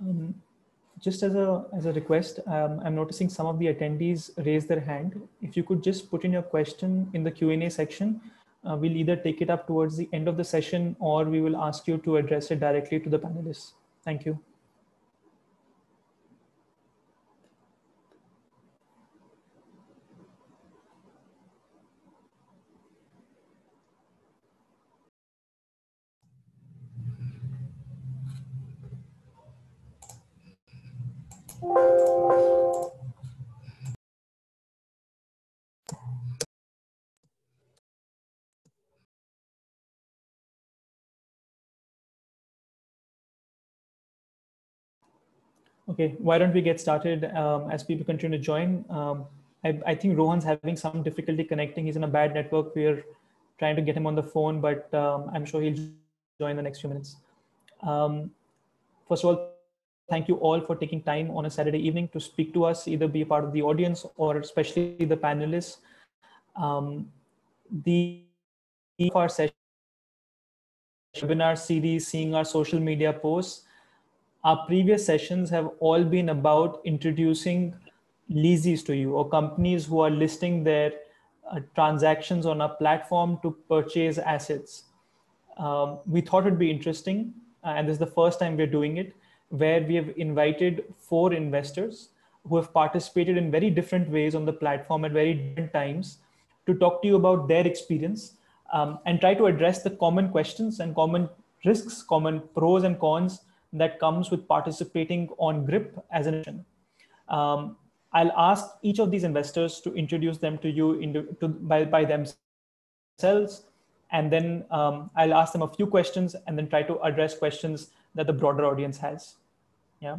Um, just as a request, I'm noticing some of the attendees raise their hand. If you could just put in your question in the Q&A section, we'll either take it up towards the end of the session or we will ask you to address it directly to the panelists. Thank you. Okay, why don't we get started as people continue to join? I think Rohan's having some difficulty connecting. He's in a bad network. We're trying to get him on the phone, but I'm sure he'll join the next few minutes. First of all, thank you all for taking time on a Saturday evening to speak to us, either be a part of the audience or especially the panelists. The of our session, webinar series, seeing our social media posts, our previous sessions have all been about introducing leases to you or companies who are listing their transactions on our platform to purchase assets. We thought it'd be interesting, and this is the first time we're doing it, where we have invited 4 investors who have participated in very different ways on the platform at very different times to talk to you about their experience and try to address the common questions and common risks, common pros and cons that comes with participating on GRIP as an option. I'll ask each of these investors to introduce them to you by themselves, and then I'll ask them a few questions and then try to address questions that the broader audience has. Yeah,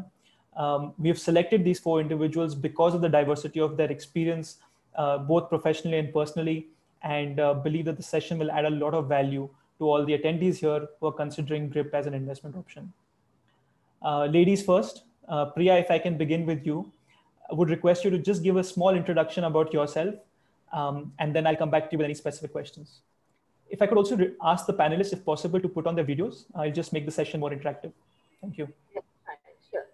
we have selected these 4 individuals because of the diversity of their experience, both professionally and personally, and believe that the session will add a lot of value to all the attendees here who are considering GRIP as an investment option. Ladies first, Priya, if I can begin with you, I would request you to just give a small introduction about yourself, and then I'll come back to you with any specific questions. If I could also ask the panelists, if possible, to put on their videos, I'll just make the session more interactive. Thank you. Yeah, hi, sure.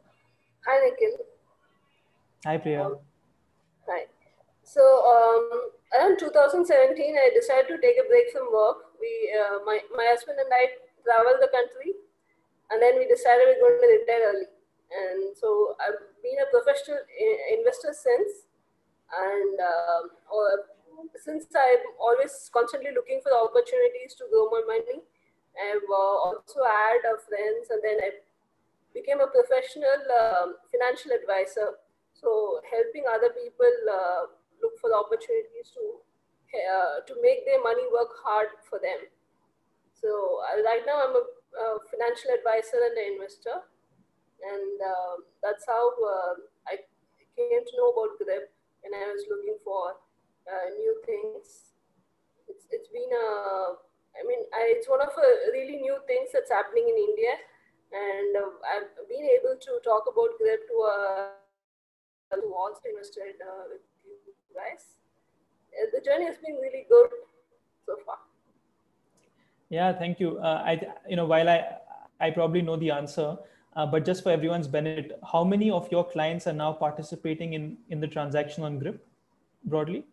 Hi, Nikhil. Hi, Priya. Hi. So around 2017, I decided to take a break from work. My husband and I traveled the country, and then we decided we're going to retire early. And so I've been a professional investor since, and since I'm always constantly looking for opportunities to grow my money, I've also had friends, and then I became a professional financial advisor. So helping other people look for opportunities to make their money work hard for them. So right now I'm a financial advisor and an investor, and that's how I came to know about GRIP, and I was looking for new things. It's been it's one of the really new things that's happening in India, and I've been able to talk about GRIP to also invested with you guys. The journey has been really good so far. Yeah, thank you. While I probably know the answer, but just for everyone's benefit, how many of your clients are now participating in the transaction on GRIP broadly?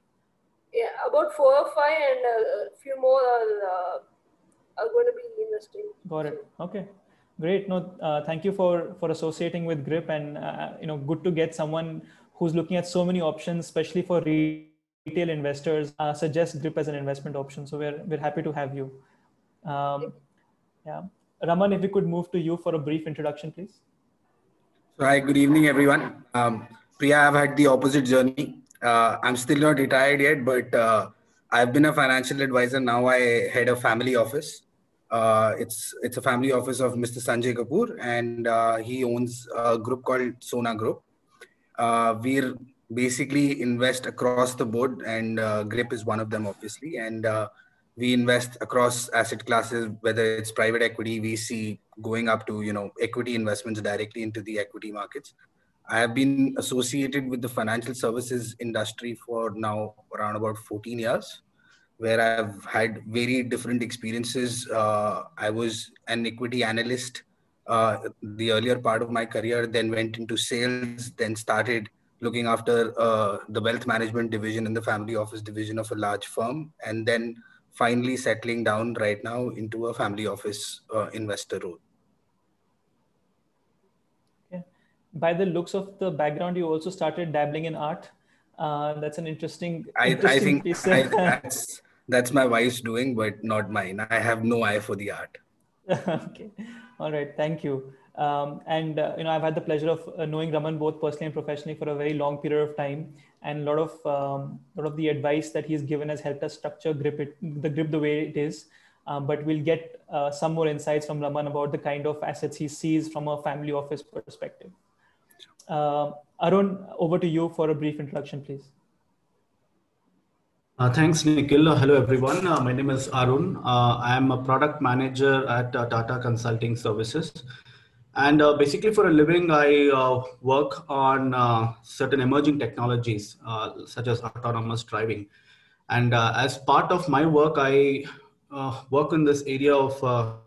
Yeah, about 4 or 5, and a few more are going to be investing. Got it. Okay, great. No, thank you for associating with GRIP, and good to get someone who's looking at so many options, especially for retail investors. Suggest GRIP as an investment option. So we're happy to have you. Yeah, Raman, if we could move to you for a brief introduction, please. So, hi, good evening, everyone. Priya, I've had the opposite journey. I'm still not retired yet, but I've been a financial advisor. Now I head a family office. It's a family office of Mr. Sanjay Kapoor, and he owns a group called Sona Group. We're basically invest across the board, and GRIP is one of them, obviously. And we invest across asset classes, whether it's private equity, VC, going up to equity investments directly into the equity markets. I have been associated with the financial services industry for now around about 14 years, where I've had very different experiences. I was an equity analyst the earlier part of my career, then went into sales, then started looking after the wealth management division and the family office division of a large firm, and then finally settling down right now into a family office investor role. Okay. By the looks of the background, you also started dabbling in art. That's an interesting think piece. that's my wife's doing, but not mine. I have no eye for the art. Okay. All right. Thank you. I've had the pleasure of knowing Raman both personally and professionally for a very long period of time, and a lot of the advice that he's given has helped us structure the grip the way it is. But we'll get some more insights from Raman about the kind of assets he sees from a family office perspective. Arun, over to you for a brief introduction, please. Thanks, Nikhil. Hello, everyone. My name is Arun. I am a product manager at Tata Consulting Services. And basically for a living, I work on certain emerging technologies, such as autonomous driving. And as part of my work, I work in this area of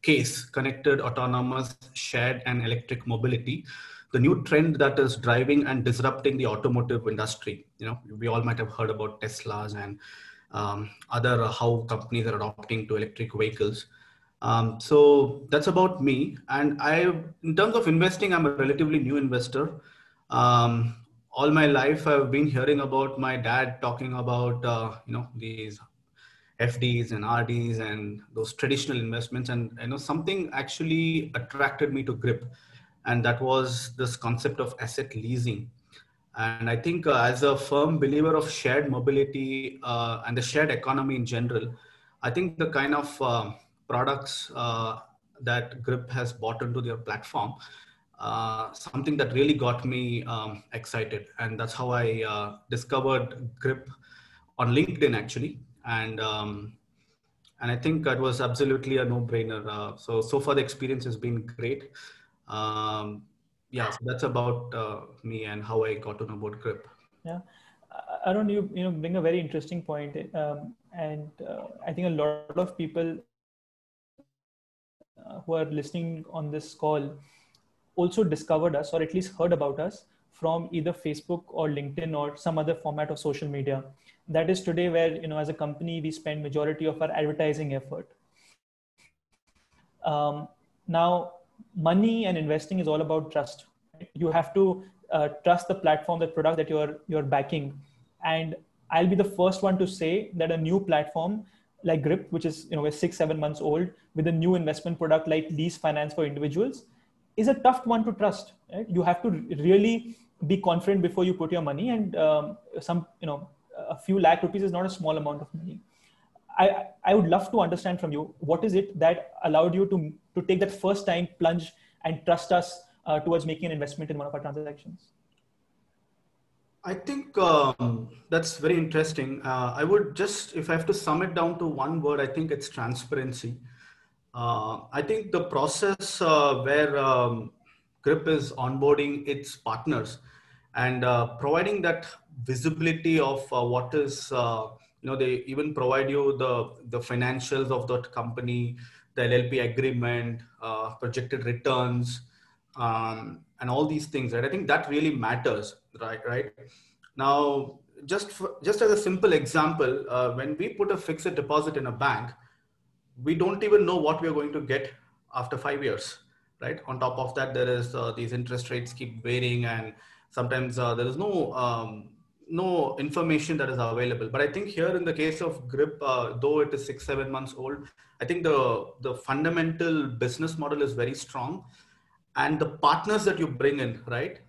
CASE, Connected, Autonomous, Shared and Electric Mobility, the new trend that is driving and disrupting the automotive industry. You know, we all might have heard about Teslas and other how companies are adopting to electric vehicles. So that's about me. And in terms of investing, I'm a relatively new investor. All my life, I've been hearing about my dad talking about, these FDs and RDs and those traditional investments. And something actually attracted me to GRIP. And that was this concept of asset leasing. And I think as a firm believer of shared mobility and the shared economy in general, I think the kind of products that GRIP has brought into their platform, something that really got me excited. And that's how I discovered GRIP on LinkedIn, actually. And I think it was absolutely a no-brainer. So far the experience has been great. Yeah, so that's about me and how I got to know about GRIP. Yeah, Arun, you bring a very interesting point, and I think a lot of people who are listening on this call also discovered us, or at least heard about us, from either Facebook or LinkedIn or some other format of social media. That is today where, as a company, we spend majority of our advertising effort. Now, money and investing is all about trust. Right? You have to trust the platform, the product that you're backing. And I'll be the first one to say that a new platform like GRIP, which is 6-7 months old, with a new investment product like lease finance for individuals, is a tough one to trust. Right? You have to really be confident before you put your money, and a few lakh rupees is not a small amount of money. I would love to understand from you, what is it that allowed you to take that first time plunge and trust us towards making an investment in one of our transactions? I think that's very interesting. I would just, if I have to sum it down to one word, I think it's transparency. I think the process where GRIP is onboarding its partners and providing that visibility of what is, they even provide you the financials of that company, the LLP agreement, projected returns, and all these things, right? I think that really matters, right? Now, just as a simple example, when we put a fixed deposit in a bank, we don't even know what we are going to get after 5 years, right? On top of that, there is these interest rates keep varying, and sometimes there is no information that is available. But I think here in the case of GRIP, though it is 6-7 months old, I think the fundamental business model is very strong, and the partners that you bring in, right?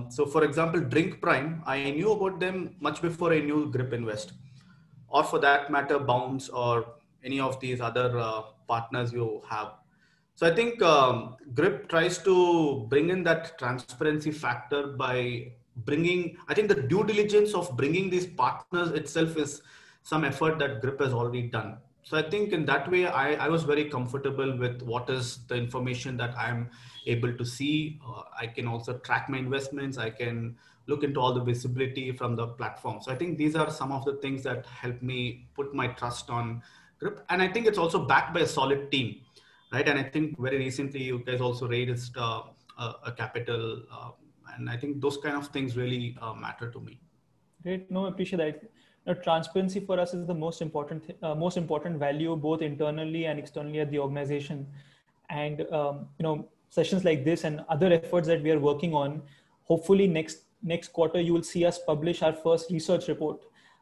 So for example, Drink Prime, I knew about them much before I knew GRIP Invest, or for that matter, Bounce, or any of these other partners you have. So I think GRIP tries to bring in that transparency factor by bringing, I think the due diligence of bringing these partners itself is some effort that GRIP has already done. So I think in that way, I was very comfortable with what is the information that I'm able to see. I can also track my investments. I can look into all the visibility from the platform. So I think these are some of the things that help me put my trust on GRIP. And I think it's also backed by a solid team. right? And I think very recently you guys also raised a capital, and I think those kind of things really matter to me. Great. No, I appreciate that. Transparency for us is the most important value, both internally and externally at the organization. And sessions like this and other efforts that we are working on, hopefully next quarter you will see us publish our first research report,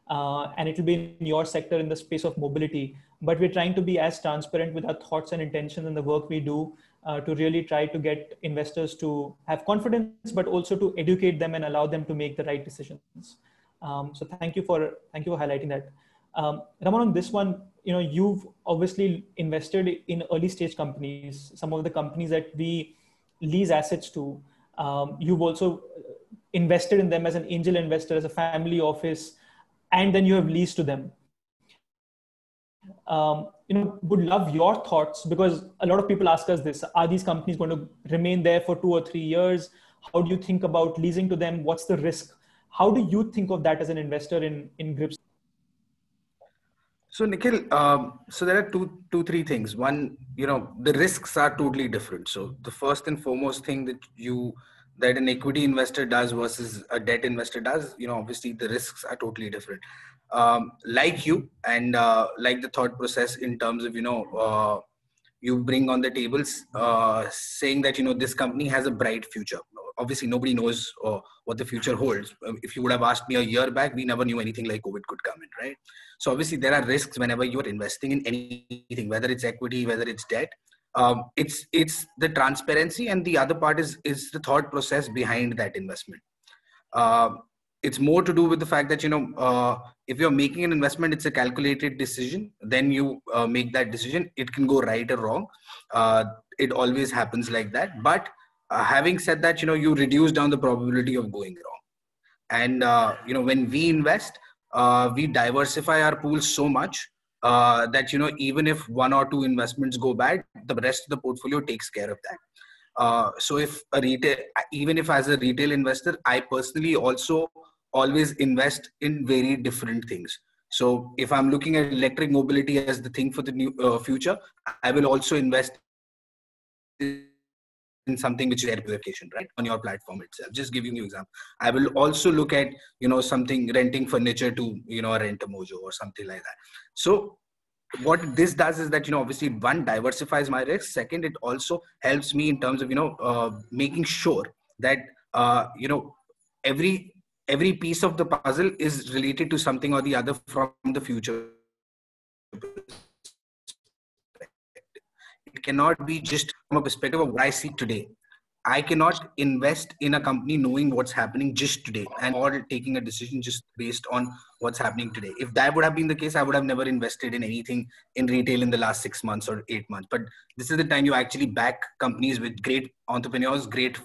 and it will be in your sector in the space of mobility. But we're trying to be as transparent with our thoughts and intentions and the work we do, to really try to get investors to have confidence, but also to educate them and allow them to make the right decisions. So thank you for highlighting that. Raman, on this one, you've obviously invested in early stage companies, some of the companies that we lease assets to. You've also invested in them as an angel investor, as a family office, and then you have leased to them. Would love your thoughts, because a lot of people ask us this: are these companies going to remain there for 2 or 3 years? How do you think about leasing to them? What's the risk? How do you think of that as an investor in Grips? So Nikhil, so there are three things. One, the risks are totally different. So the first and foremost thing that an equity investor does versus a debt investor does, obviously the risks are totally different. Like you and like the thought process in terms of, you bring on the tables saying that, this company has a bright future. Obviously, nobody knows what the future holds. If you would have asked me a year back, we never knew anything like COVID could come in, right? So obviously, there are risks whenever you are investing in anything, whether it's equity, whether it's debt. It's the transparency, and the other part is the thought process behind that investment. It's more to do with the fact that, if you're making an investment, it's a calculated decision. Then you make that decision. It can go right or wrong. It always happens like that. But having said that, you reduce down the probability of going wrong. And, when we invest, we diversify our pool so much that, even if 1 or 2 investments go bad, the rest of the portfolio takes care of that. So even if as a retail investor, I personally also always invest in very different things. So if I'm looking at electric mobility as the thing for the new future, I will also invest in something which is air purification, right, on your platform itself. Just giving you an example. I will also look at, something renting furniture to, rent a mojo or something like that. So what this does is that, obviously, one, diversifies my risk. Second, it also helps me in terms of, making sure that, every piece of the puzzle is related to something or the other from the future. It cannot be just from a perspective of what I see today. I cannot invest in a company knowing what's happening just today and or taking a decision just based on what's happening today. If that would have been the case, I would have never invested in anything in retail in the last 6 months or 8 months. But this is the time you actually back companies with great entrepreneurs, great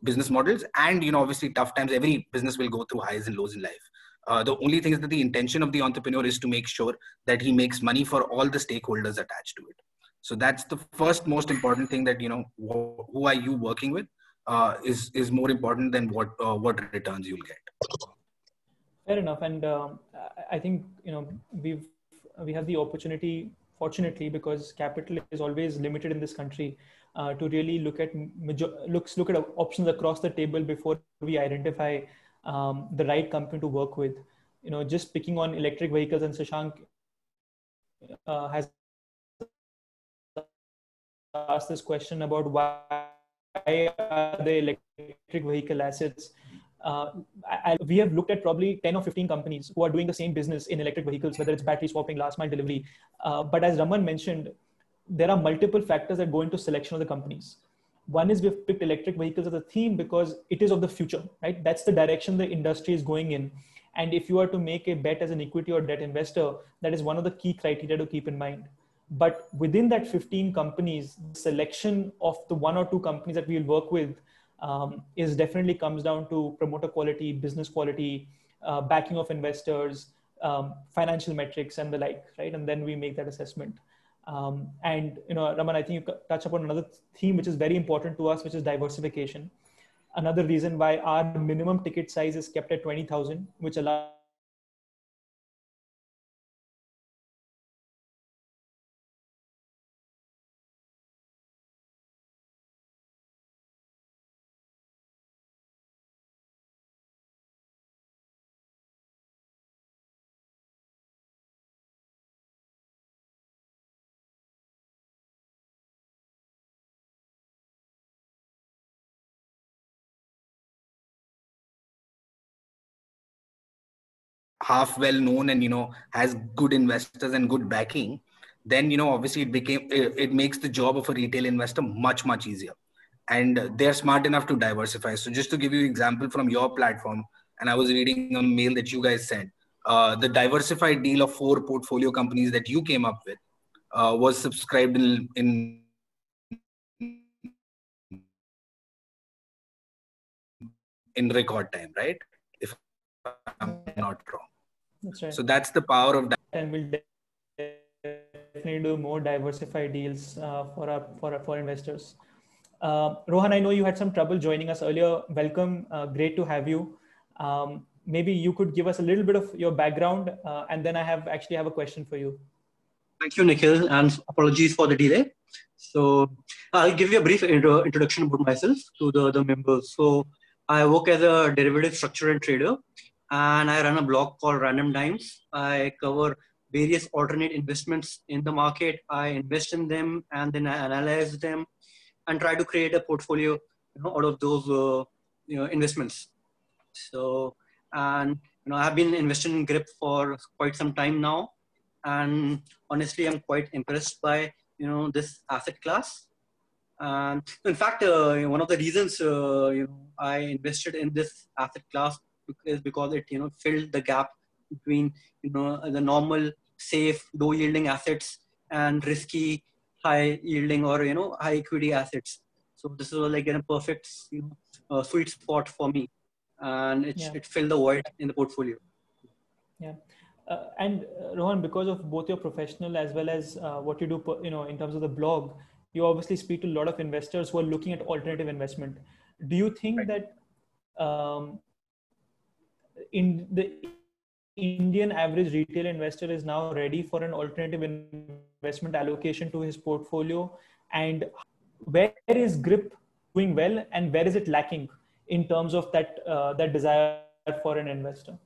business models, and obviously tough times. Every business will go through highs and lows in life. The only thing is that the intention of the entrepreneur is to make sure that he makes money for all the stakeholders attached to it. So that's the first most important thing, that, who are you working with is more important than what returns you'll get. Fair enough. And I think, we have the opportunity, fortunately, because capital is always limited in this country, to really look at options across the table before we identify the right company to work with. Just picking on electric vehicles, and Shashank has asked this question about why are the electric vehicle assets. We have looked at probably 10 or 15 companies who are doing the same business in electric vehicles, whether it's battery swapping, last mile delivery. But as Raman mentioned, there are multiple factors that go into selection of the companies. One is we've picked electric vehicles as a theme because it is of the future, right? That's the direction the industry is going in. And if you are to make a bet as an equity or debt investor, that is one of the key criteria to keep in mind. But within that 15 companies, selection of the 1 or 2 companies that we'll work with is definitely comes down to promoter quality, business quality, backing of investors, financial metrics, and the like, right? And then we make that assessment. And Raman, I think you touch upon another theme which is very important to us, which is diversification. Another reason why our minimum ticket size is kept at 20,000, which allows half well known and, has good investors and good backing, then, obviously it makes the job of a retail investor much, much easier. And they're smart enough to diversify. So just to give you an example from your platform, and I was reading a mail that you guys sent, the diversified deal of 4 portfolio companies that you came up with was subscribed in record time, right? If I'm not wrong. That's right. So that's the power of that. And we'll definitely do more diversified deals for investors. Rohan, I know you had some trouble joining us earlier. Welcome. Great to have you. Maybe you could give us a little bit of your background, and then I have a question for you. Thank you, Nikhil, and apologies for the delay. So I'll give you a brief introduction about myself to the members. So I work as a derivative structurer and trader, and I run a blog called Random Dimes. I cover various alternate investments in the market. I invest in them and then I analyze them and try to create a portfolio out of those investments. So, and I've been investing in GRIP for quite some time now, and honestly, I'm quite impressed by this asset class. And in fact, one of the reasons I invested in this asset class is because it filled the gap between the normal safe low yielding assets and risky high yielding or high equity assets. So this was like a perfect sweet spot for me, and it filled the void in the portfolio. Yeah. And Rohan, because of both your professional as well as what you do, in terms of the blog, you obviously speak to a lot of investors who are looking at alternative investment. Do you think that in the Indian average retail investor is now ready for an alternative investment allocation to his portfolio? And where is GRIP doing well and where is it lacking in terms of that desire for an investor?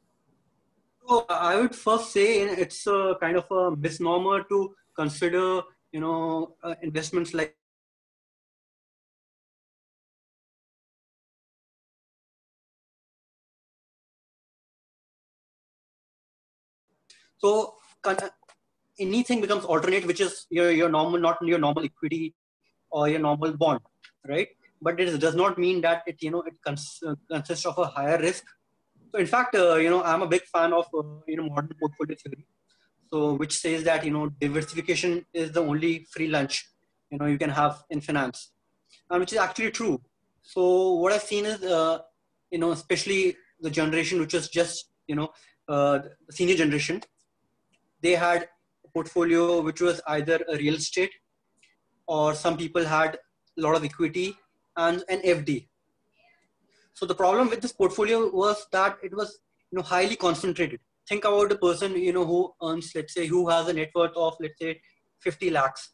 So I would first say it's a kind of a misnomer to consider, investments like so. Anything becomes alternate, which is your normal, not your normal equity or your normal bond, right? But it does not mean that it consists of a higher risk. So in fact, I'm a big fan of modern portfolio theory, so which says that diversification is the only free lunch you can have in finance, and which is actually true. So what I've seen is especially the generation which is just the senior generation, they had a portfolio which was either a real estate or some people had a lot of equity and an FD. So the problem with this portfolio was that it was highly concentrated. Think about a person who earns, let's say, who has a net worth of, let's say, 50 lakhs,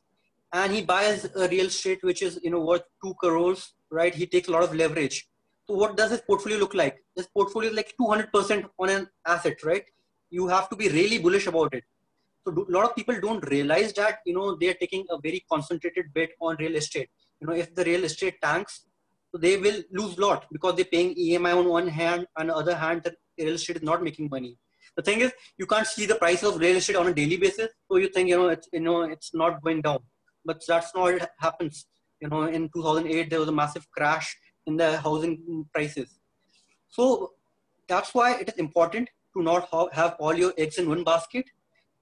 and he buys a real estate which is worth 2 crores, right? He takes a lot of leverage. So what does his portfolio look like? This portfolio is like 200% on an asset, right? You have to be really bullish about it. So a lot of people don't realize that they are taking a very concentrated bet on real estate. If the real estate tanks, so they will lose a lot because they're paying EMI on one hand, and on the other hand, the real estate is not making money. The thing is, you can't see the price of real estate on a daily basis, so you think it's not going down, but that's not what happens. In 2008 there was a massive crash in the housing prices. So that's why it is important to not have all your eggs in one basket.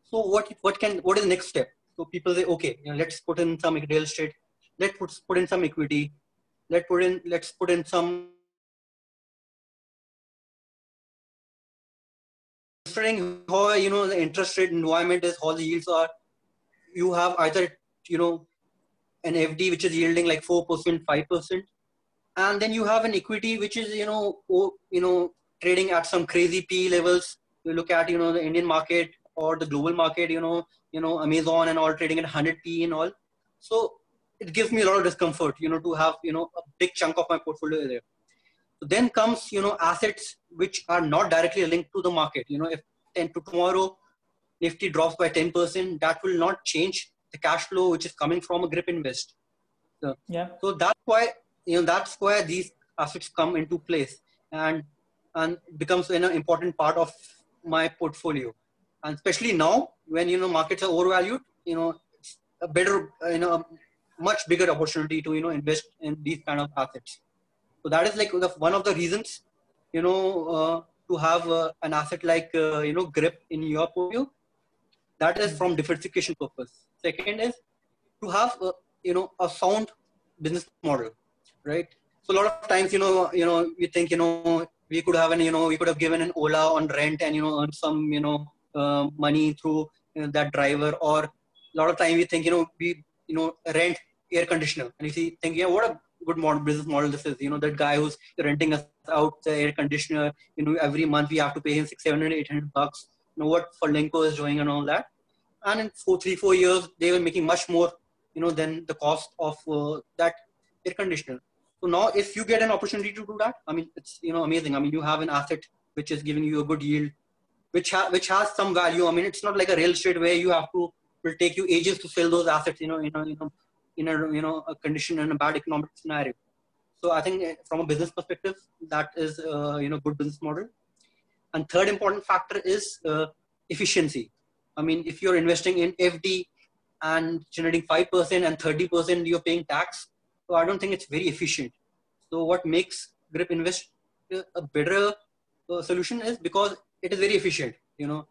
So what is the next step? So people say, okay, let's put in some real estate, let's put in some equity, let's put in some. Considering how the interest rate environment is, how the yields are, you have either an FD which is yielding like 4%, 5%, and then you have an equity which is trading at some crazy PE levels. You look at the Indian market or the global market, Amazon and all trading at 100 PE and all. So it gives me a lot of discomfort, to have a big chunk of my portfolio there. So then comes assets which are not directly linked to the market. If tomorrow Nifty drops by 10%, that will not change the cash flow which is coming from a GRIP invest. So that's why these assets come into place and becomes an important part of my portfolio. And especially now when, markets are overvalued, it's a better, a much bigger opportunity to, invest in these kind of assets. So that is like one of the reasons, to have an asset like, GRIP in your portfolio. That is from diversification purpose. Second is to have, a sound business model, right? So a lot of times, we think, we could have we could have given an Ola on rent and, earn some, money through that driver. Or a lot of time we think, we, rent air conditioner, and you think, yeah, what a good business model this is. That guy who's renting us out the air conditioner, every month we have to pay him $600, $800. What Furlenco is doing and all that. And in 3-4 years, they were making much more, than the cost of that air conditioner. So now if you get an opportunity to do that, I mean, it's, amazing. I mean, you have an asset which is giving you a good yield, which has some value. I mean, it's not like a real estate where you have to, will take you ages to sell those assets, in a condition and a bad economic scenario. So I think from a business perspective, that is, good business model. And third important factor is efficiency. I mean, if you're investing in FD and generating 5% and 30% you're paying tax, so I don't think it's very efficient. So what makes GRIP Invest a better solution is because it is very efficient. You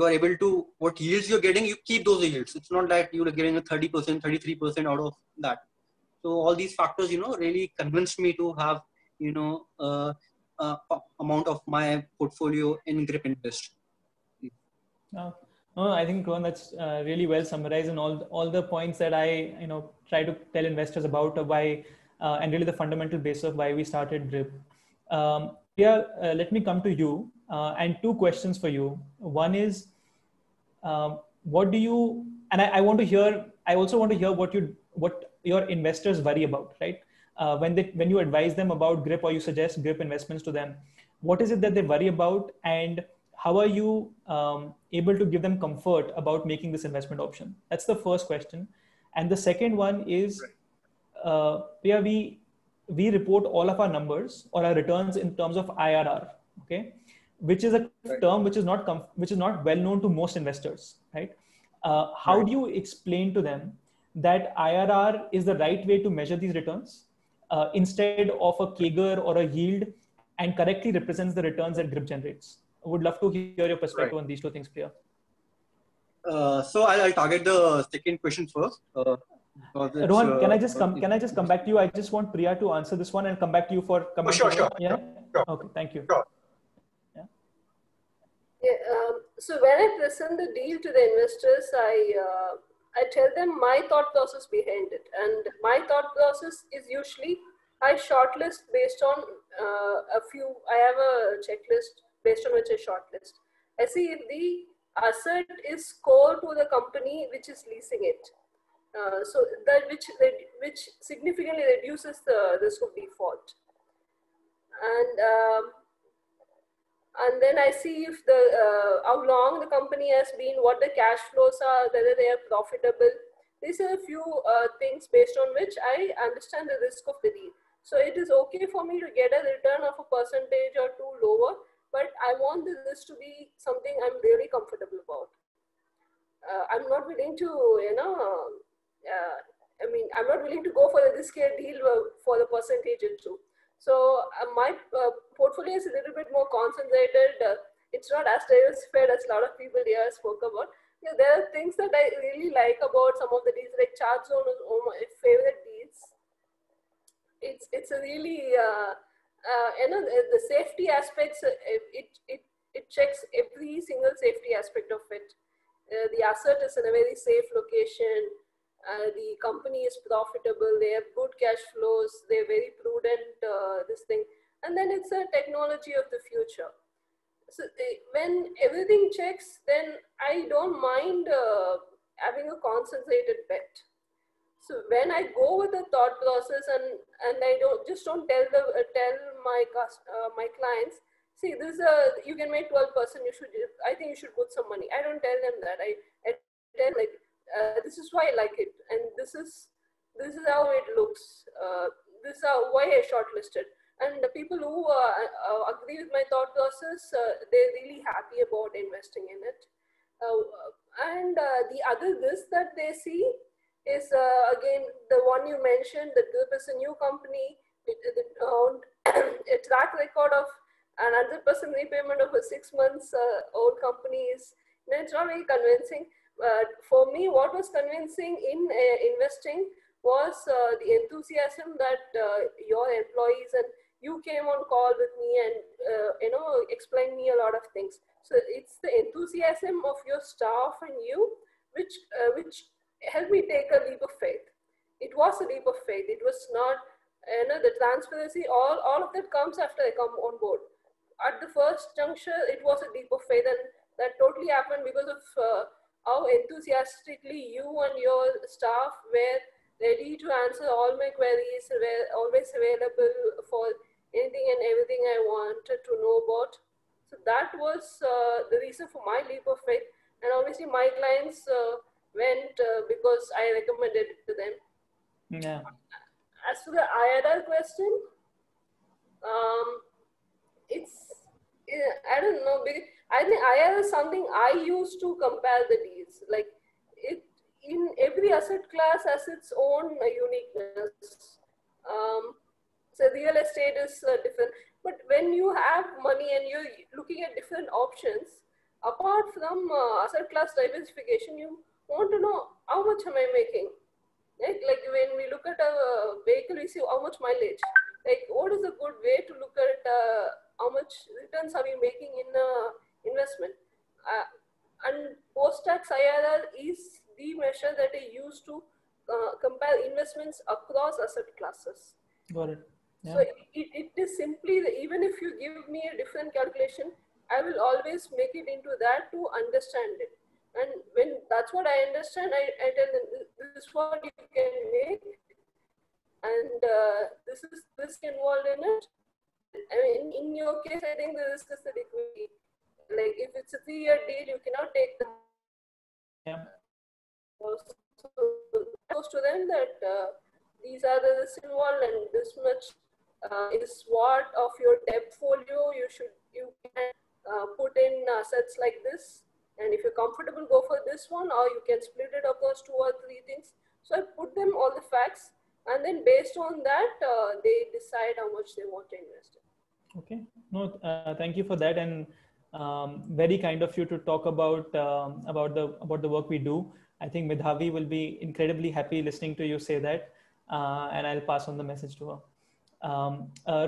are able to, what yields you're getting, you keep those yields. It's not that you're getting a 30%, 33% out of that. So all these factors, really convinced me to have, amount of my portfolio in GRIP Invest. No, I think, Rohan, that's really well summarized, and all the points that I try to tell investors about why and really the fundamental basis of why we started GRIP. Let me come to you and two questions for you. One is, what do you, and I want to hear, I also want to hear what your investors worry about, right? When you advise them about GRIP or you suggest GRIP investments to them, what is it that they worry about, and how are you able to give them comfort about making this investment option? That's the first question. And the second one is, we report all of our numbers or our returns in terms of IRR, okay, which is a term which is not well known to most investors, right? How do you explain to them that IRR is the right way to measure these returns instead of a CAGR or a yield, and correctly represents the returns that GRIP generates? I would love to hear your perspective on these two things, Priya. So I'll target the second question first. Rohan, can I just come back to you? I just want Priya to answer this one and come back to you for comment. Sure. Yeah. Sure. Okay. Thank you. Sure. So when I present the deal to the investors, I tell them my thought process behind it, and my thought process is usually I shortlist based on I have a checklist based on which I shortlist. I see if the asset is core to the company which is leasing it. So that which significantly reduces the risk of default. And then I see if how long the company has been, what the cash flows are, whether they are profitable. These are a few things based on which I understand the risk of the deal. So it is okay for me to get a return of a percentage or two lower, but I want this to be something I'm really comfortable about. I'm not willing to, I'm not willing to go for the riskier deal for the percentage or two. So my portfolio is a little bit more concentrated. It's not as diversified as a lot of people here spoke about. There are things that I really like about some of the deals, like ChartZone is one of my favorite deals. It's a really, the safety aspects, it checks every single safety aspect of it. The asset is in a very safe location. The company is profitable. They have good cash flows. They're very prudent, this thing. And then it's a technology of the future. So when everything checks, then I don't mind having a concentrated bet. So when I go with the thought process and I don't tell my clients, see, this you can make 12%. I think you should put some money. I don't tell them that. I tell like this is why I like it, and this is how it looks. This is why I shortlisted. And the people who agree with my thought process, they're really happy about investing in it. And the other risk that they see is, again, the one you mentioned, that GRIP is a new company with a track record of an 100% repayment of a 6 months old company is, it's not very convincing. For me, what was convincing in investing was the enthusiasm that your employees and you came on call with me and explained me a lot of things. So it's the enthusiasm of your staff and you which helped me take a leap of faith. It was a leap of faith. It was not the transparency. All of that comes after I come on board. At the first juncture, it was a leap of faith, and that totally happened because of how enthusiastically you and your staff were ready to answer all my queries, were always available for anything and everything I wanted to know about. So that was the reason for my leap of faith. And obviously my clients went because I recommended it to them. Yeah. As for the IRR question, I don't know. I think IRR is something I use to compare the deals. Like in every asset class has its own uniqueness. So real estate is different. But when you have money and you're looking at different options, apart from asset class diversification, you want to know how much am I making? Right? Like when we look at a vehicle, we see how much mileage. Like what is a good way to look at how much returns are we making in investment? And post-tax IRR is the measure that I use to compare investments across asset classes. Got it. Yeah. So it is simply, even if you give me a different calculation, I will always make it into that to understand it. And when that's what I understand, I tell them this is what you can make, and this is risk involved in it. I mean, in your case, I think the risk is the equity. Like if it's a 3-year deal, you cannot take the. Yeah. So goes to them that these are the risks involved, and this much is what of your debt folio you can put in assets like this. And if you're comfortable, go for this one, or you can split it across 2 or 3 things. So I put them all the facts, and then based on that, they decide how much they want to invest in. Okay. No, thank you for that, and very kind of you to talk about the work we do. I think Medhavi will be incredibly happy listening to you say that, and I'll pass on the message to her.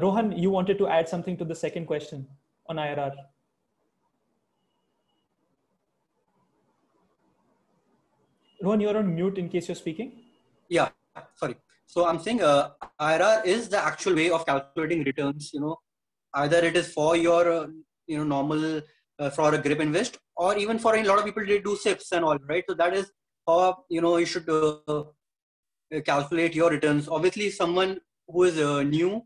Rohan, you wanted to add something to the second question on IRR. Rohan, you're on mute in case you're speaking. Yeah, sorry. So I'm saying IRR is the actual way of calculating returns. Either it is for your normal for a GRIP invest, or even for a lot of people they do SIPs and all, right? So that is how you should calculate your returns. Obviously, someone who is new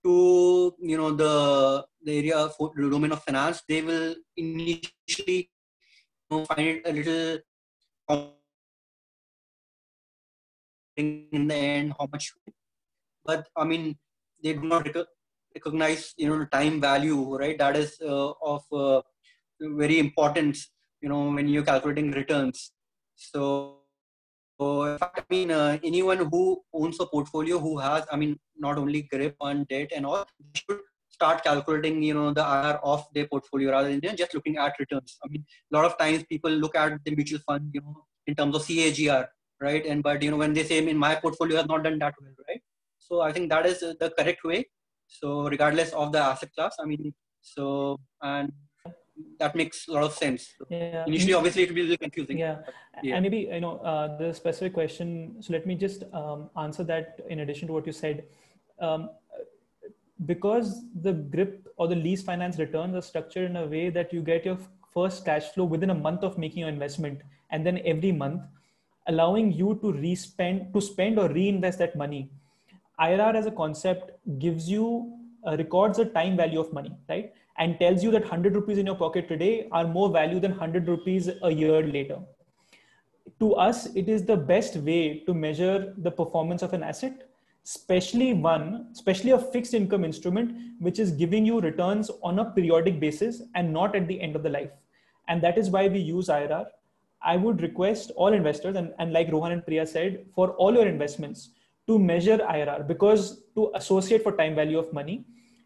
to the area of the domain of finance, they will initially find it a little in the end how much, but I mean they do not recognize time value, right? That is of very importance when you're calculating returns. So in fact, I mean anyone who owns a portfolio who has, I mean, not only GRIP and debt and all, should start calculating the IRR of their portfolio rather than just looking at returns. I mean, a lot of times people look at the mutual fund in terms of CAGR, right? And but when they say in my portfolio has not done that well, right? So I think that is the correct way. So regardless of the asset class, I mean, so, and that makes a lot of sense. So yeah. Initially, obviously, it will be a little confusing. Yeah. And maybe the specific question. So let me just answer that in addition to what you said. Because the GRIP or the lease finance returns are structured in a way that you get your first cash flow within a month of making your investment, and then every month, allowing you to spend or reinvest that money. IRR as a concept gives you records a time value of money, right? And tells you that 100 rupees in your pocket today are more value than 100 rupees a year later. To us, it is the best way to measure the performance of an asset, especially a fixed income instrument, which is giving you returns on a periodic basis and not at the end of the life. And that is why we use IRR. I would request all investors, and like Rohan and Priya said, for all your investments to measure IRR, because to associate for time value of money.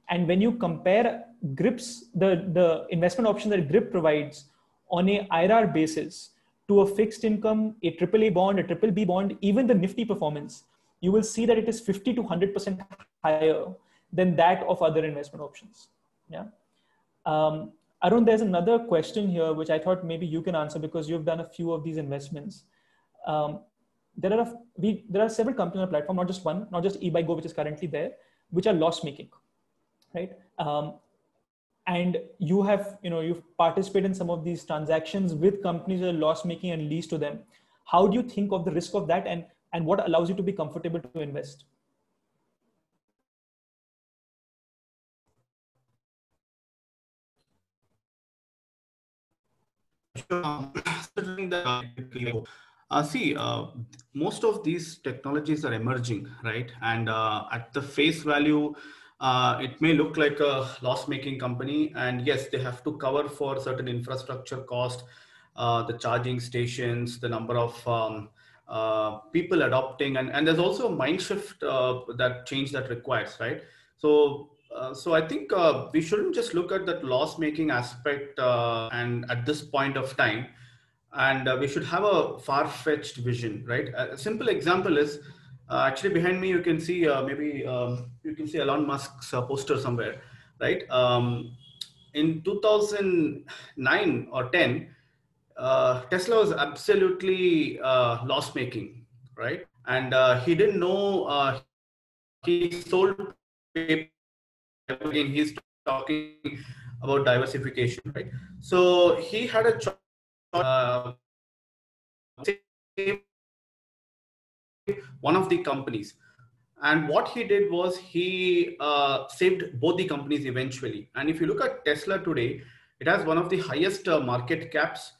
And when you compare GRIPs, the investment option that GRIP provides on a IRR basis to a fixed income, a AAA bond, a BBB bond, even the Nifty performance, you will see that it is 50 to 100% higher than that of other investment options. Yeah. Arun, there's another question here, which I thought maybe you can answer because you've done a few of these investments. There are several companies on the platform, not just one, not just eBuyGo, which is currently there, which are loss making, right? And you've participated in some of these transactions with companies that are loss making and lease to them. How do you think of the risk of that, and what allows you to be comfortable to invest? Most of these technologies are emerging, right? And at the face value, it may look like a loss-making company, and yes, they have to cover for certain infrastructure cost, the charging stations, the number of people adopting, and there's also a mind shift that change that requires, right? So I think we shouldn't just look at that loss-making aspect and at this point of time, and we should have a far-fetched vision, right? A simple example is actually behind me. You can see you can see Elon Musk's poster somewhere, right? In 2009 or 10, Tesla was absolutely loss-making, right? And he didn't know he sold paper. Again, he's talking about diversification, right? So he had a choice. One of the companies, and what he did was he saved both the companies eventually. And if you look at Tesla today, it has one of the highest market caps.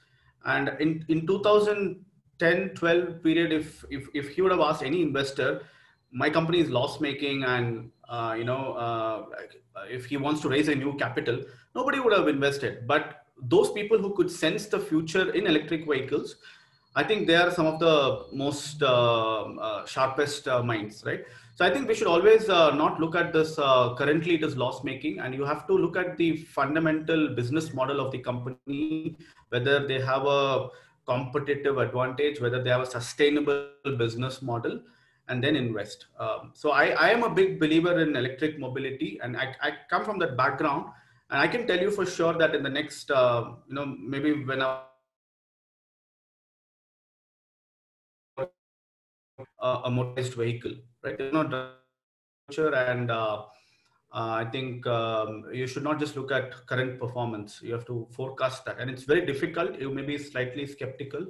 And in 2010-12 period, if he would have asked any investor, my company is loss making, and if he wants to raise a new capital, nobody would have invested. But those people who could sense the future in electric vehicles, I think they are some of the most sharpest minds, right? So I think we should always not look at this currently it is loss making, and you have to look at the fundamental business model of the company, whether they have a competitive advantage, whether they have a sustainable business model, and then invest. So I am a big believer in electric mobility, and I come from that background, and I can tell you for sure that in the next, maybe when a motorized vehicle, right? There's no future, and I think you should not just look at current performance. You have to forecast that, and it's very difficult. You may be slightly skeptical,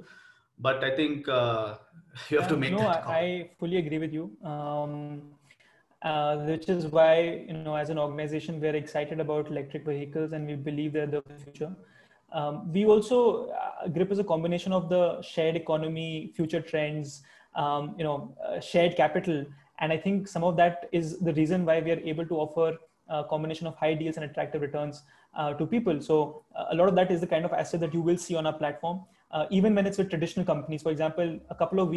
but I think you have to make that call. I fully agree with you. Which is why, as an organization, we're excited about electric vehicles, and we believe they're the future. We also, GRIP is a combination of the shared economy, future trends, shared capital. And I think some of that is the reason why we are able to offer a combination of high deals and attractive returns to people. So a lot of that is the kind of asset that you will see on our platform, even when it's with traditional companies. For example, a couple of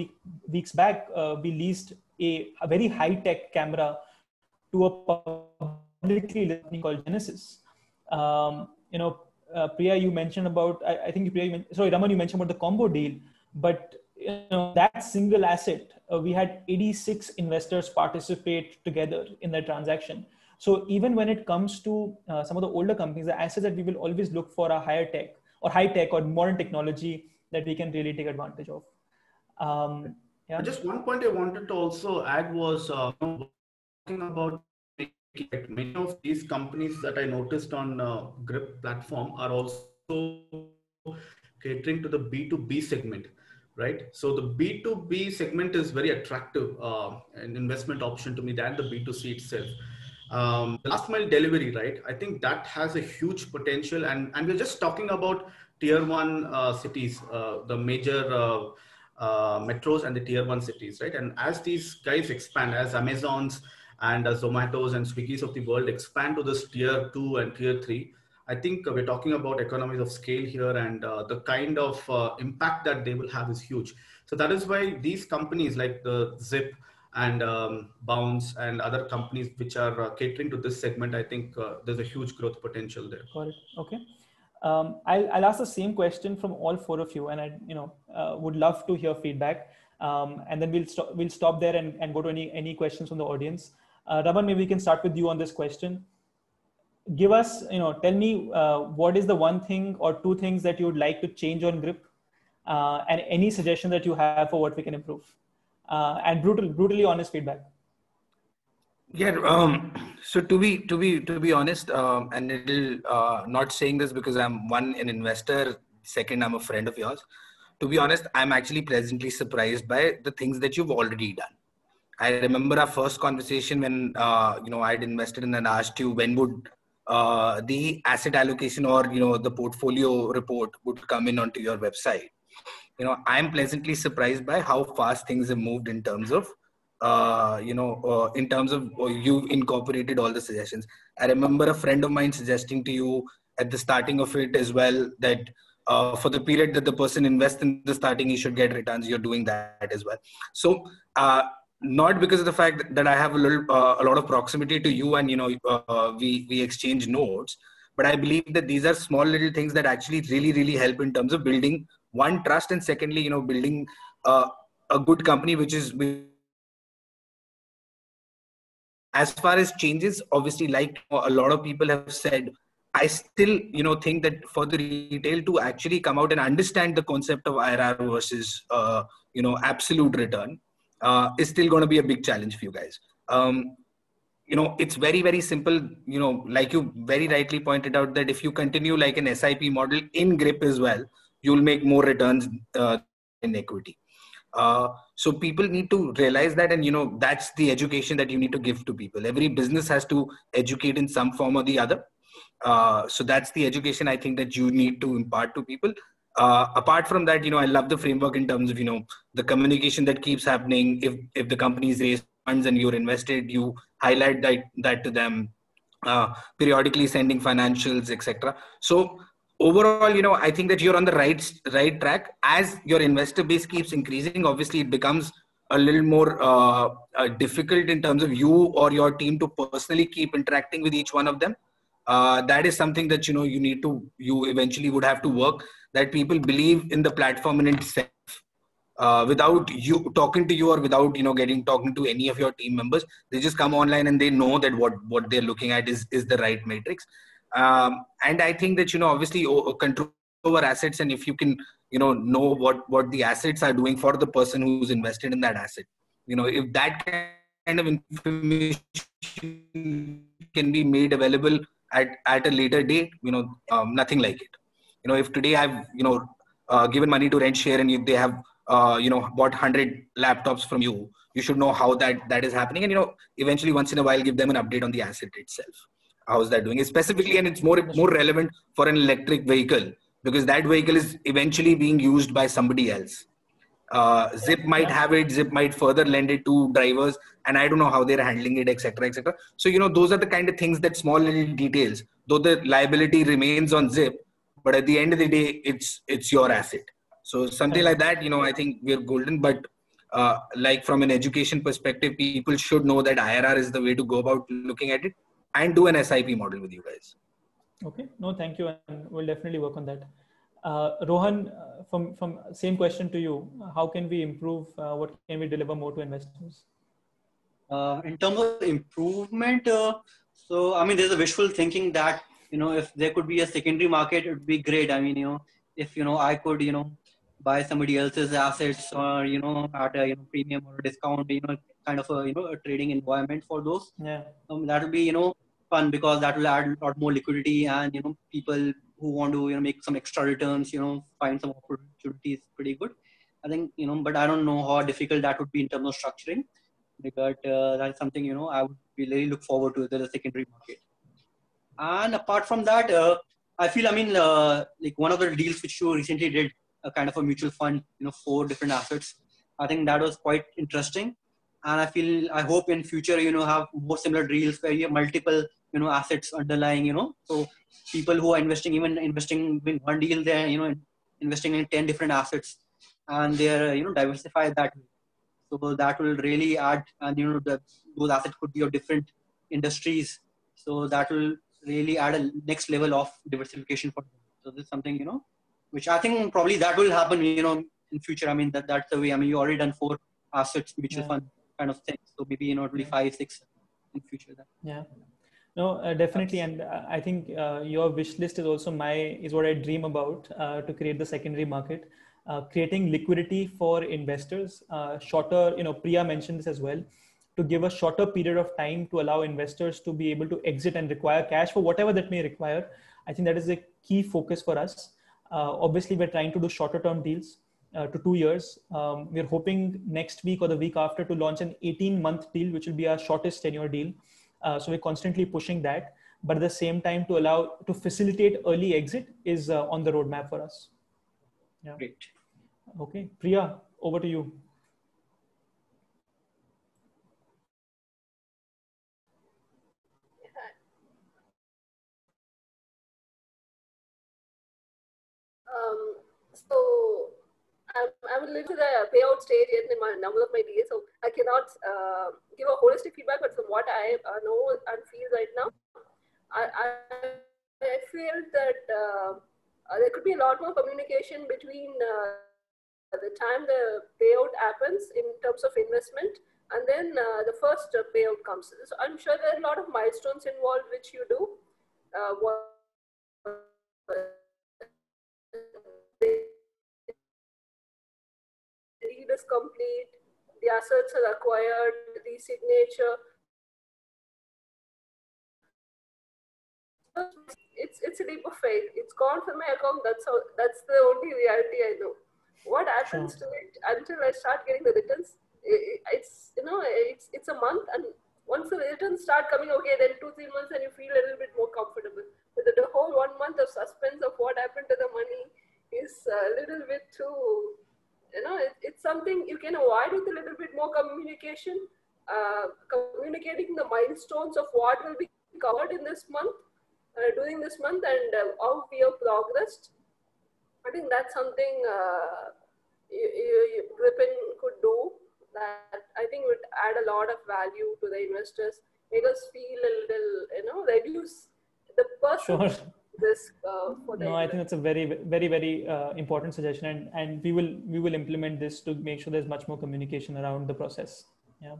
weeks back, we leased a very high-tech camera to a publicly listed company called Genesis. Priya, you mentioned about, Raman, you mentioned about the combo deal, but that single asset, we had 86 investors participate together in that transaction. So even when it comes to some of the older companies, the assets that we will always look for are higher tech or high tech or modern technology that we can really take advantage of. Yeah. Just one point I wanted to also add was talking about many of these companies that I noticed on GRIP platform are also catering to the B2B segment, right? So the B2B segment is very attractive, an investment option to me than the B2C itself. Last mile delivery, right? I think that has a huge potential, and we're just talking about tier 1 cities, the major metros and the tier 1 cities, right? And as these guys expand, as Amazons and Zomatos and Swiggies of the world expand to this tier 2 and tier 3, I think we're talking about economies of scale here, and the kind of impact that they will have is huge. So that is why these companies like the Zip and Bounce and other companies which are catering to this segment, I think there's a huge growth potential there. Got it. Okay. I'll ask the same question from all four of you, and I would love to hear feedback. And then we'll stop there and go to any questions from the audience. Raman, maybe we can start with you on this question. Give us, tell me what is the one thing or two things that you would like to change on Grip, and any suggestion that you have for what we can improve, and brutally honest feedback. Yeah. So to be honest, and it'll not saying this because I'm an investor, second, I'm a friend of yours. To be honest, I'm actually pleasantly surprised by the things that you've already done. I remember our first conversation when I'd invested in and asked you when would the asset allocation or the portfolio report would come in onto your website. I'm pleasantly surprised by how fast things have moved in terms of in terms of you incorporated all the suggestions. I remember a friend of mine suggesting to you at the starting of it as well that for the period that the person invests in the starting, he should get returns. You're doing that as well. So not because of the fact that I have a lot of proximity to you and we exchange notes, but I believe that these are small little things that actually really help in terms of building one trust, and secondly building a good company which is. As far as changes, obviously, like a lot of people have said, I still, think that for the retail to actually come out and understand the concept of IRR versus, absolute return is still going to be a big challenge for you guys. It's very simple. Like you very rightly pointed out that if you continue like an SIP model in Grip as well, you'll make more returns in equity. So people need to realize that, and that's the education that you need to give to people. Every business has to educate in some form or the other. So that's the education I think that you need to impart to people. Apart from that, I love the framework in terms of the communication that keeps happening. If the companies raise funds and you're invested, you highlight that to them, periodically sending financials, etc. So overall, I think that you're on the right track. As your investor base keeps increasing, obviously it becomes a little more difficult in terms of you or your team to personally keep interacting with each one of them. That is something that you eventually would have to work, that people believe in the platform in itself. Without you talking to you or without talking to any of your team members, they just come online and they know that what they're looking at is the right matrix. And I think that obviously control over assets, and if you can know what the assets are doing for the person who's invested in that asset, if that kind of information can be made available at a later date, nothing like it. If today I've given money to RentShare and if they have bought 100 laptops from you, you should know how that is happening, and eventually once in a while give them an update on the asset itself. How's that doing? Specifically, and it's more relevant for an electric vehicle, because that vehicle is eventually being used by somebody else. Zip might have it, Zip might further lend it to drivers, and I don't know how they're handling it, etc. So those are the kind of things, that small little details, though the liability remains on Zip, but at the end of the day, it's your asset. So something like that, I think we're golden. But like from an education perspective, people should know that IRR is the way to go about looking at it, and do an SIP model with you guys. Okay. No, thank you. And we'll definitely work on that. Rohan, from same question to you, how can we improve? What can we deliver more to investors? In terms of improvement, so I mean, there's a wishful thinking that, if there could be a secondary market, it would be great. I mean, if, I could, buy somebody else's assets or, at a premium or a discount, kind of a trading environment for those. Yeah. That would be, fun, because that will add a lot more liquidity, and, people who want to, make some extra returns, find some opportunities pretty good. I think, but I don't know how difficult that would be in terms of structuring. But that's something, I would really look forward to, the secondary market. And apart from that, I feel, like one of the deals which you recently did a kind of a mutual fund, 4 different assets. I think that was quite interesting. And I hope in future, have more similar deals where you have multiple, assets underlying, so people who are investing in one deal, they're, investing in 10 different assets, and they're, diversified that way. So that will really add, and, those assets could be of different industries. So that will really add a next level of diversification for them. So this is something, which I think probably that will happen, in future. I mean, that's the way. I mean, you already done 4 assets, mutual fund kind of thing. So maybe, probably 5, 6 in future. Yeah. No, definitely. And I think your wish list is also is what I dream about, to create the secondary market, creating liquidity for investors, shorter, Priya mentioned this as well, to give a shorter period of time to allow investors to be able to exit and require cash for whatever that may require. I think that is a key focus for us. Obviously, we're trying to do shorter term deals to 2 years. We're hoping next week or the week after to launch an 18-month deal, which will be our shortest tenure deal. So we're constantly pushing that, but at the same time to facilitate early exit is on the roadmap for us. Yeah. Great. Okay, Priya, over to you. So I'm a little to the payout stage in my number of my deals, so I cannot give a holistic feedback. But from what I know and feel right now, I feel that there could be a lot more communication between the time the payout happens in terms of investment, and then the first payout comes. So I'm sure there are a lot of milestones involved which you do. The deal is complete, the assets are acquired, the signature. It's a leap of faith. It's gone from my account. That's the only reality I know. What happens to it until I start getting the returns? It's a month, and once the returns start coming, okay, then 2-3 months, and you feel a little bit more comfortable. But the whole 1 month of suspense of what happened to the money is a little bit too. It's something you can avoid with a little bit more communication. Communicating the milestones of what will be covered in this month, during this month, and how we have progressed. I think that's something Gripen could do, that I think would add a lot of value to the investors, make us feel a little, reduce the person risk for the No, I think that's a very, very, very important suggestion, and we will implement this to make sure there's much more communication around the process. Yeah.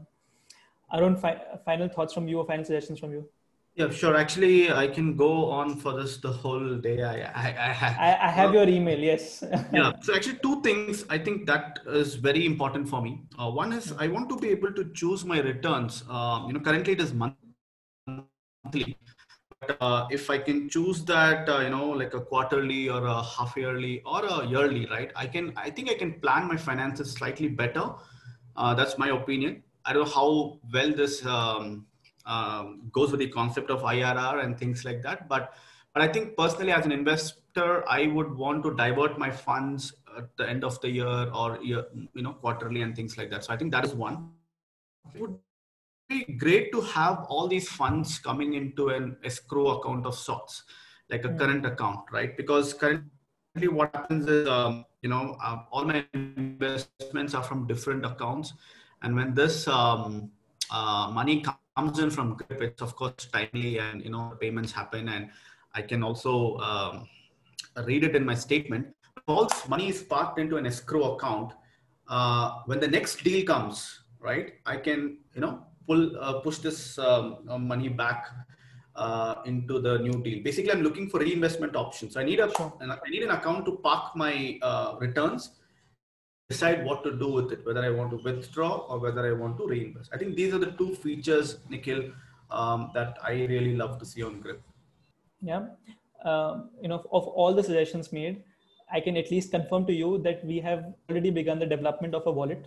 Arun, final thoughts from you or final suggestions from you? Yeah, sure. Actually, I can go on for this the whole day. I have your email. Yes. Yeah. So actually, 2 things I think that is very important for me. One is I want to be able to choose my returns. Currently it is monthly. But if I can choose that, like a quarterly or a half yearly or a yearly, right? I think I can plan my finances slightly better. That's my opinion. I don't know how well this goes with the concept of IRR and things like that. But I think personally, as an investor, I would want to divert my funds at the end of the year or quarterly and things like that. So I think that is one. It would be great to have all these funds coming into an escrow account of sorts, like a current account, right? Because currently what happens is, all my investments are from different accounts. And when this money comes in from Grip, it's of course timely, and payments happen, and I can also read it in my statement. All money is parked into an escrow account. When the next deal comes, right, I can push this money back into the new deal. Basically, I'm looking for reinvestment options. I need an account to park my returns, decide what to do with it, whether I want to withdraw or whether I want to reinvest. I think these are the 2 features, Nikhil, that I really love to see on Grip. Yeah. Of all the suggestions made, I can at least confirm to you that we have already begun the development of a wallet,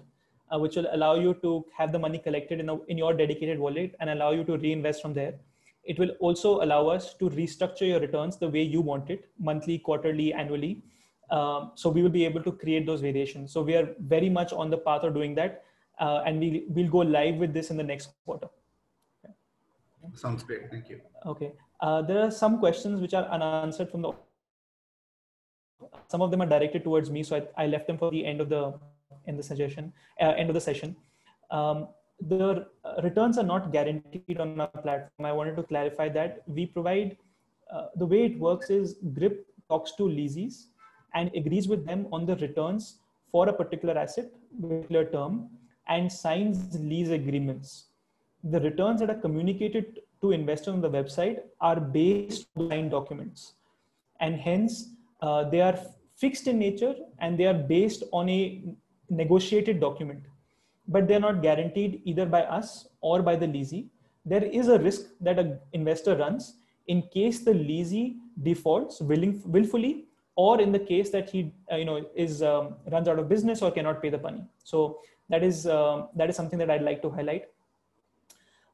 which will allow you to have the money collected in your dedicated wallet and allow you to reinvest from there. It will also allow us to restructure your returns the way you want it, monthly, quarterly, annually. So we will be able to create those variations. So we are very much on the path of doing that. And we'll go live with this in the next quarter. Okay. Sounds great. Thank you. Okay. There are some questions which are unanswered from the. Some of them are directed towards me, so I left them for the end of the session. The returns are not guaranteed on our platform. I wanted to clarify that. We provide, the way it works is Grip talks to leasees and agrees with them on the returns for a particular asset, particular term, and signs lease agreements. The returns that are communicated to investors on the website are based on signed documents, and hence they are fixed in nature and they are based on a negotiated document, but they're not guaranteed either by us or by the leasee. There is a risk that an investor runs in case the leasee defaults willfully, or in the case that he runs out of business or cannot pay the money. So that is something that I'd like to highlight.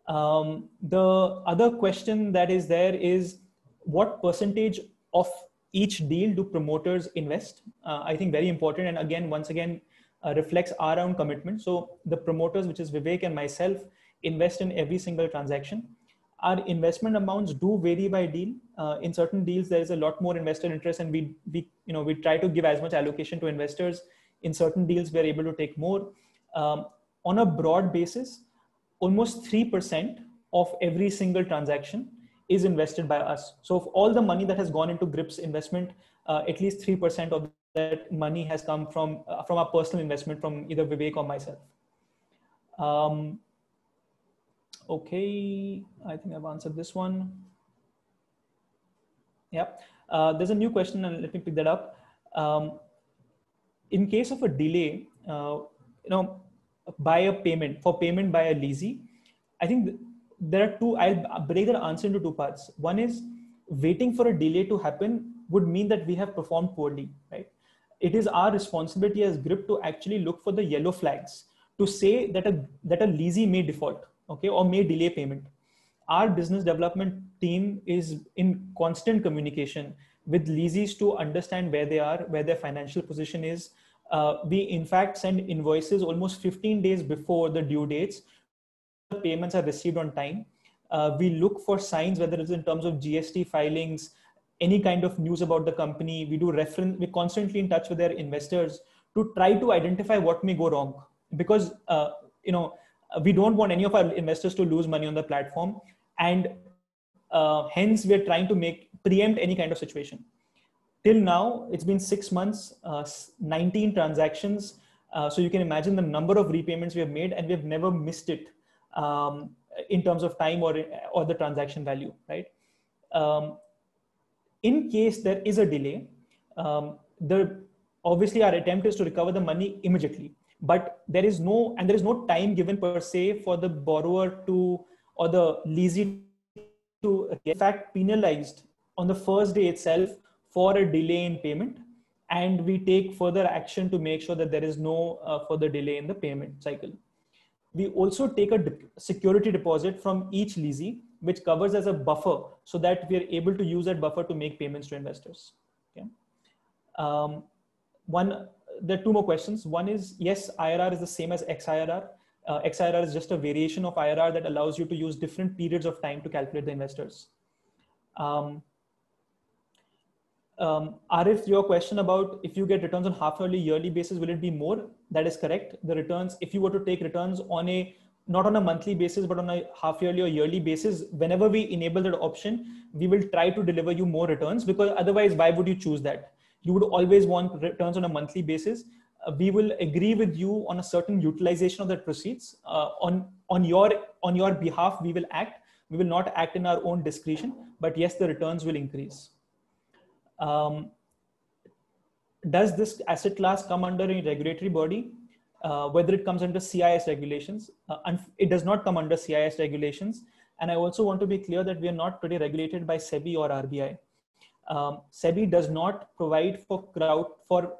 The other question that is there is, what percentage of each deal do promoters invest? I think very important, and again, once again, reflects our own commitment. So the promoters, which is Vivek and myself, invest in every single transaction. Our investment amounts do vary by deal. In certain deals, there is a lot more investor interest, and we try to give as much allocation to investors. In certain deals, we're able to take more. On a broad basis, almost 3% of every single transaction is invested by us. So of all the money that has gone into Grip's investment, at least 3% of that money has come from our personal investment, from either Vivek or myself. Okay, I think I've answered this one. Yeah, there's a new question, and let me pick that up. In case of a delay, by a payment by a leasee, I think there are two. I'll break the answer into two parts. One is, waiting for a delay to happen would mean that we have performed poorly, right? It is our responsibility as Grip to actually look for the yellow flags to say that a leasee may default, okay, or may delay payment. Our business development team is in constant communication with leasees to understand where they are, where their financial position is. We in fact send invoices almost 15 days before the due dates. The payments are received on time. We look for signs, whether it's in terms of GST filings, any kind of news about the company. We do reference, we're constantly in touch with their investors to try to identify what may go wrong, because we don't want any of our investors to lose money on the platform, and hence we're trying to preempt any kind of situation. Till now, it's been 6 months, 19 transactions. So you can imagine the number of repayments we have made, and we have never missed it in terms of time or the transaction value, right? In case there is a delay, obviously our attempt is to recover the money immediately, but there is no time given per se for the borrower or the leasee to get, in fact, penalized on the first day itself for a delay in payment, and we take further action to make sure that there is no further delay in the payment cycle. We also take a security deposit from each leasee, which covers as a buffer, so that we are able to use that buffer to make payments to investors. Okay. There are two more questions. One is, yes, IRR is the same as XIRR. XIRR is just a variation of IRR that allows you to use different periods of time to calculate the investors. Arif, your question about if you get returns on half-yearly, yearly basis, will it be more? That is correct. The returns, if you were to take returns not on a monthly basis, but on a half-yearly or yearly basis, whenever we enable that option, we will try to deliver you more returns, because otherwise, why would you choose that? You would always want returns on a monthly basis. We will agree with you on a certain utilization of the proceeds. On your behalf, we will act. We will not act in our own discretion, but yes, the returns will increase. Does this asset class come under a regulatory body? Whether it comes under CIS regulations, it does not come under CIS regulations. And I also want to be clear that we are not today regulated by SEBI or RBI. SEBI does not provide for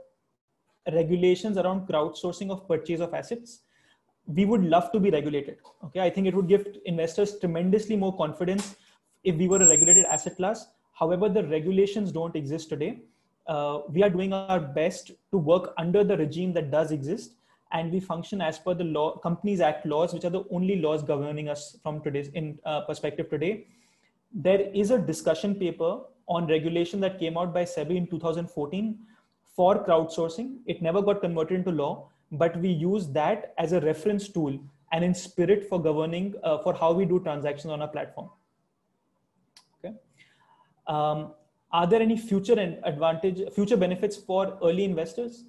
regulations around crowdsourcing of purchase of assets. We would love to be regulated. Okay, I think it would give investors tremendously more confidence if we were a regulated asset class. However, the regulations don't exist today. we are doing our best to work under the regime that does exist, and we function as per the law, Companies Act laws, which are the only laws governing us from today's perspective today. There is a discussion paper on regulation that came out by SEBI in 2014 for crowdsourcing. It never got converted into law, but we use that as a reference tool and in spirit for governing for how we do transactions on our platform. Okay. Are there any future benefits for early investors?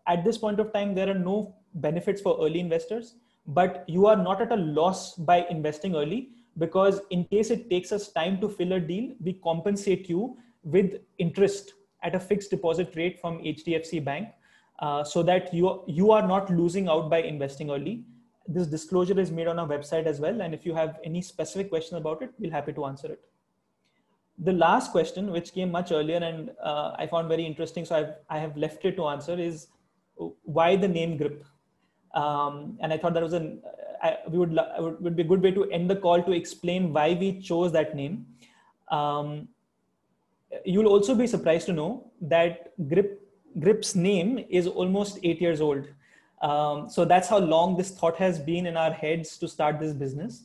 At this point of time, there are no benefits for early investors, but you are not at a loss by investing early, because in case it takes us time to fill a deal, we compensate you with interest at a fixed deposit rate from HDFC Bank, so that you are not losing out by investing early. This disclosure is made on our website as well, and if you have any specific question about it, we'll be happy to answer it. The last question, which came much earlier and I found very interesting, so I have left it to answer, is why the name GRIP? And I thought that was it would be a good way to end the call to explain why we chose that name. You'll also be surprised to know that GRIP's name is almost 8 years old. So that's how long this thought has been in our heads to start this business.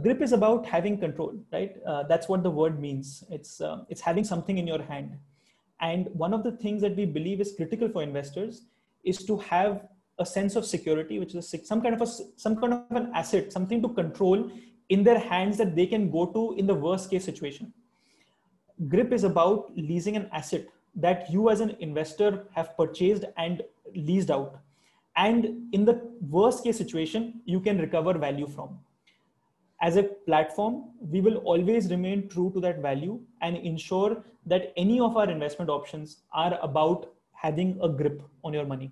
GRIP is about having control, right? That's what the word means. It's having something in your hand. And one of the things that we believe is critical for investors is to have a sense of security, which is some kind of an asset, something to control in their hands that they can go to in the worst case situation. GRIP is about leasing an asset that you as an investor have purchased and leased out. And in the worst case situation, you can recover value from. As a platform, we will always remain true to that value and ensure that any of our investment options are about having a grip on your money.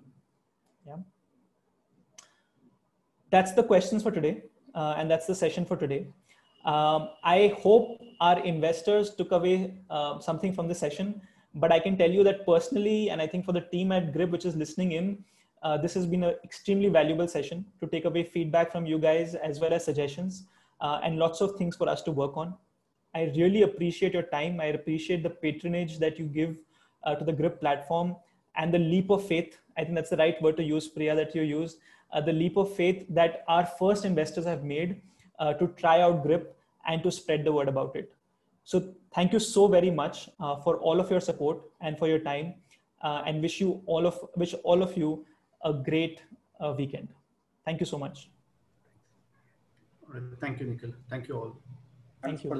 Yeah. That's the questions for today. And that's the session for today. I hope our investors took away something from the session, but I can tell you that personally, and I think for the team at GRIP, which is listening in, this has been an extremely valuable session to take away feedback from you guys as well as suggestions. And lots of things for us to work on. I really appreciate your time. I appreciate the patronage that you give to the GRIP platform and the leap of faith. I think that's the right word to use, Priya, that you used. The leap of faith that our first investors have made to try out GRIP and to spread the word about it. So thank you so very much for all of your support and for your time, and wish all of you a great weekend. Thank you so much. All right. Thank you, Nikhil. Thank you all. Thank you.